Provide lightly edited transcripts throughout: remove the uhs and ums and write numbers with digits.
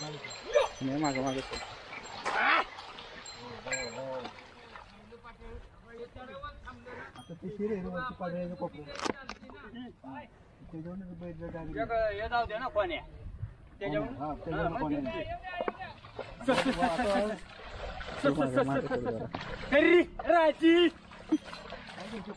नाही मागे मागे आता ते शिरे वरती पाडळ्याचं कोपरं ते दोन बैठ हे जाऊ दे ना कोण्या त्याच्यावर हा त्याच्यावर कोण्या हरी राजी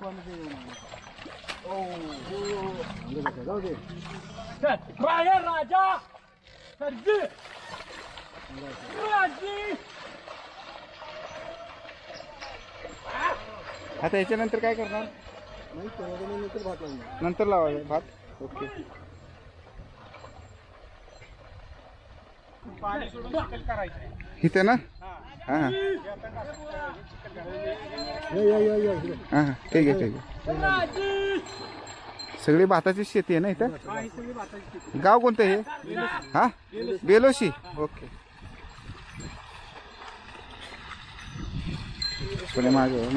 कोण दे ओ जाऊ दे राजा राजा सरजी राजी आता याच्यानंतर काय करणार नाही नंतर भात लावणार नंतर लावायचं भात ओके पाणी सोडून चिकन करायचं इथे ना हां हां हां ठीक आहे ठीक आहे सगळी भाताची शेती आहे ना इथं गाव कोणतं हे हां बेलोशी ओके पुढे मागे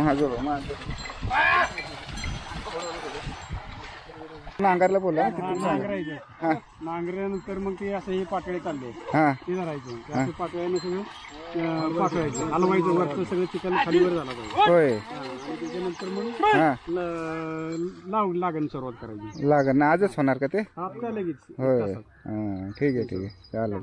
नांगरला बोला हां नांगरल्यानंतर मग ते असं हे पातळे चालले हां ते धरायचं पातळ्यानं सगळं पातळायचं हलवायचं वरचं सगळं चिकन खालीवर झालं पाहिजे होय आणि त्याच्यानंतर मग हां लागण सुरुवात करायची लागण आजच होणार का ते आता लगेच होय हां ठीक आहे चालेल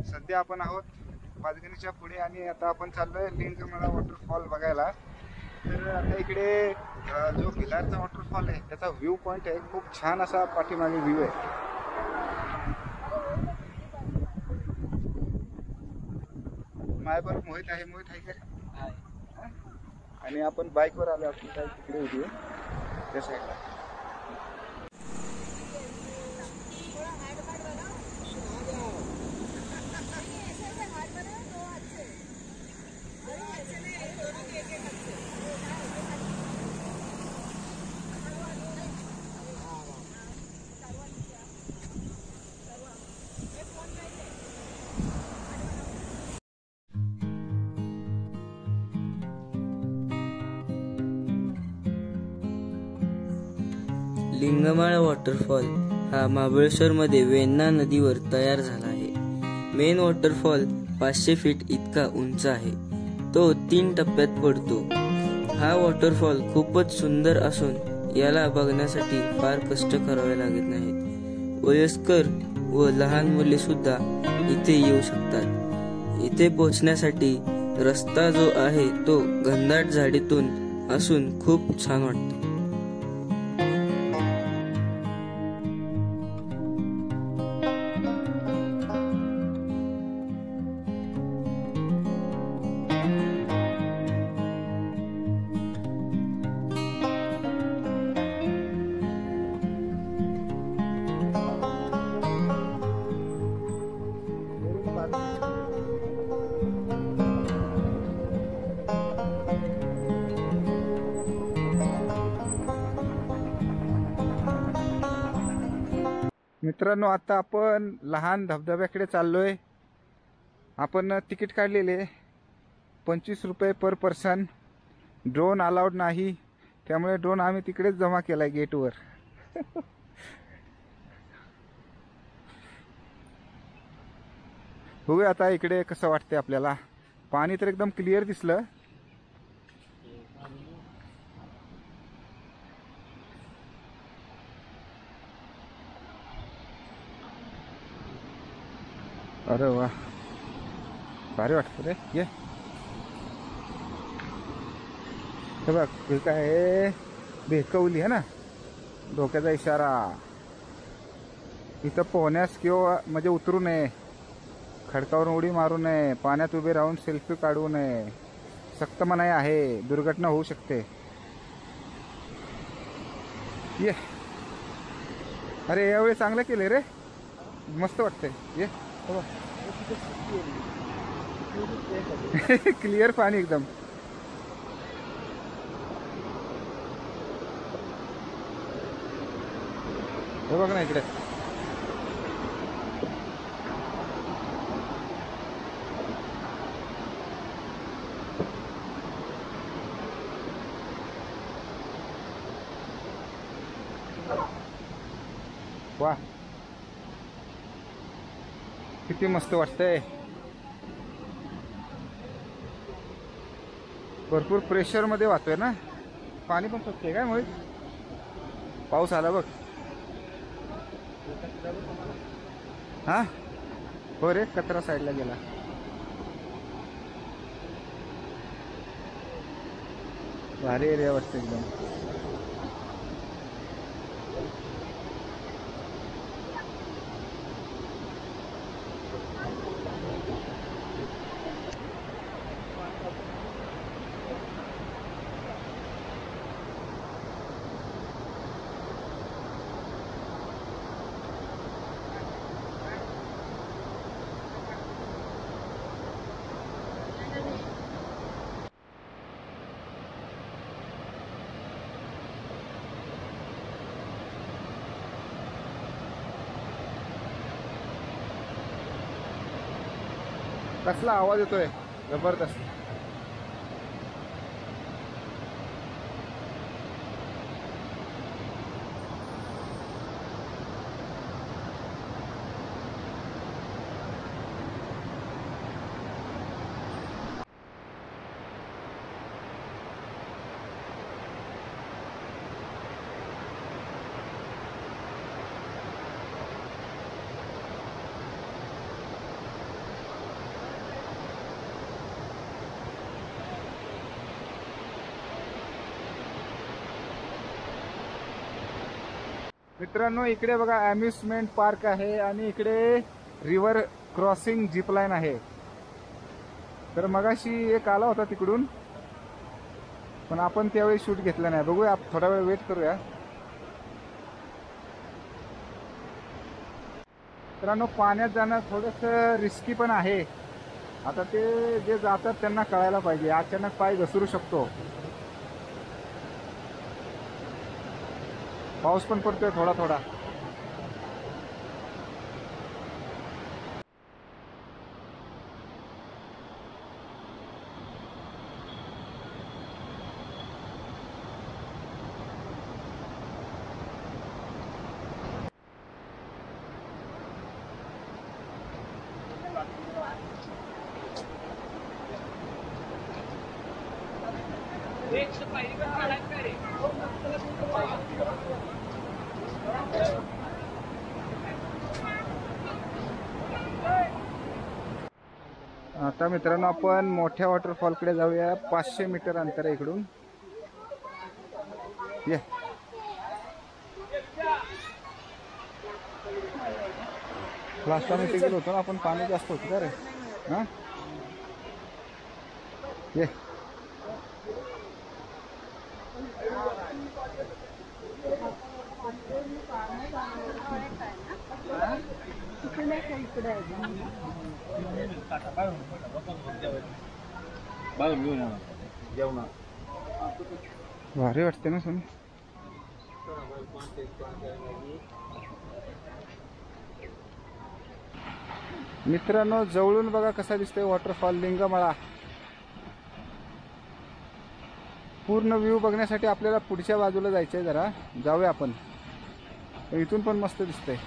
सध्या आपण आहोत पाचगणीच्या पुढे आणि आता आपण चाललोय लिंगमळा वॉटरफॉल बघायला. तर आता इकडे जो भिलारचा वॉटरफॉल आहे त्याचा व्ह्यू पॉइंट आहे, खूप छान असा पाठीमागे व्ह्यू आहे. माझ्याबरोबर मोहित आहे. मोहित आहे का? आणि आपण बाईकवर आलो. आपली बाईक तिकडे होती त्या साईडला. लिंगमाळा वॉटरफॉल हा महाबळेश्वरमध्ये वेण्णा नदीवर तयार झाला आहे. मेन वॉटरफॉल 500 फीट इतका उंच आहे. तो 3 टप्प्यात पडतो. हा वॉटरफॉल खूपच सुंदर असून याला बघण्यासाठी फार कष्ट करावे लागत नाहीत. वयस्कर व लहान मुले सुद्धा इथे येऊ शकतात. इथे पोहोचण्यासाठी रस्ता जो आहे तो घनदाट झाडीतून असून खूप छान वाटते. मित्रांनो, आता आपण लहान धबधब्याकडे चाललोय. आपण तिकीट काढलेले 25 रुपये पर पर्सन. ड्रोन अलाउड नाही, त्यामुळे ड्रोन आम्ही तिकडेच जमा केलाय गेटवर. बघूया आता इकडे कसं वाटतंय आपल्याला. पाणी तर एकदम क्लिअर दिसलं. अरे वा, भारी वाटतं रे. ये हे बघ, हे काय बेकवली आहे ना, डोक्याचा इशारा. इथं पोहण्यास किंवा म्हणजे उतरू नये, खडकावरून उडी मारू नये, पाण्यात उभे राहून सेल्फी काढू नये, सक्त मनाई आहे, दुर्घटना होऊ शकते. ये, अरे यावेळी चांगलं केलंय रे, मस्त वाटतंय. ये क्लिअर पाणी एकदम. हे बघ ना इकडे. वा, किती मस्त वाटतंय. भरपूर प्रेशर मध्ये वाहतोय ना पाणी. पण स्वच्छ काय मोहित, पाऊस आला बघ. हा हो रे, कचरा साईडला गेला. भारी एरिया वाटतं एकदम. कसला आवाज येतोय, जबरदस्त. मित्रांनो, इकडे बघा अम्युजमेंट पार्क आहे आणि इकडे रिव्हर क्रॉसिंग झिप लाईन आहे. तर मगाशी एक आला होता तिकडून, पण आपण त्यावेळी शूट घेतला नाही. बघूया, थोडा वेळ वेट करूया. मित्रांनो, पाण्यात जाणं थोडंसं रिस्की पण आहे. आता ते जे जातात त्यांना कळायला पाहिजे, अचानक पाय घसरू शकतो. पाऊस पण पडतोय थोडा थोडा. आता मित्रांनो, आपण मोठ्या वॉटरफॉलकडे जाऊया. 500 मीटर अंतर आहे इकडून. ये, लास्ट टाइम इथे गेलो होतो ना आपण, पाणी जास्त होतं का रे. हा, ये. भारी वाटते ना सोनी. मित्रांनो जवळून बघा कसा दिसतोय वॉटरफॉल लिंगमाळा. पूर्ण व्ह्यू बघण्यासाठी आपल्याला पुढच्या बाजूला जायचं आहे. जरा जाऊया आपण. इथून पण मस्त दिसतंय.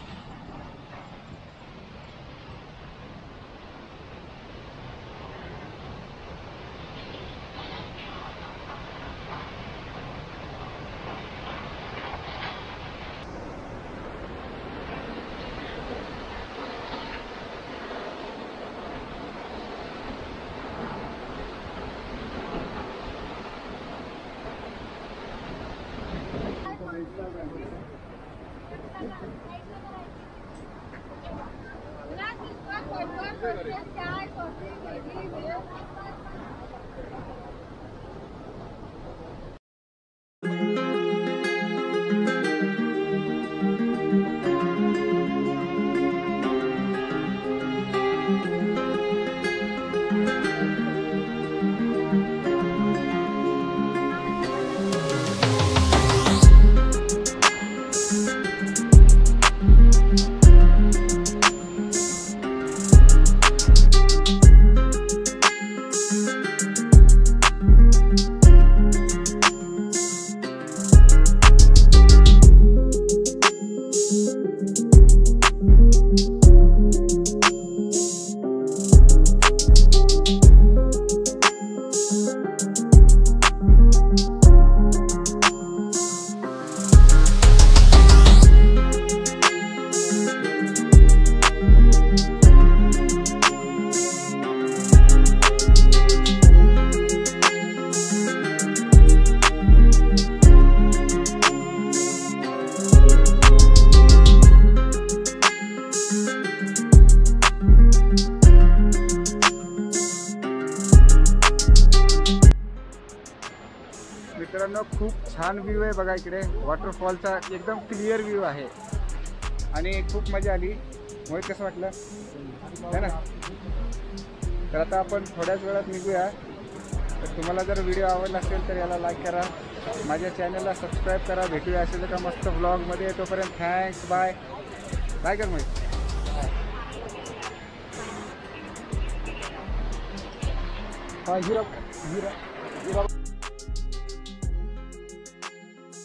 मित्रांनो खूप छान व्ह्यू आहे बघा. इकडे वॉटरफॉलचा एकदम क्लिअर व्ह्यू आहे आणि खूप मजा आली. मोहित कसं वाटलं है ना? तर आता आपण थोड्याच वेळात निघूया. तर तुम्हाला जर व्हिडिओ आवडला असेल तर याला लाईक करा, माझ्या चॅनलला सबस्क्राईब करा. भेटूया असेल एका मस्त व्लॉगमध्ये. तोपर्यंत थँक्स. बाय बाय कर मोहित. हिरा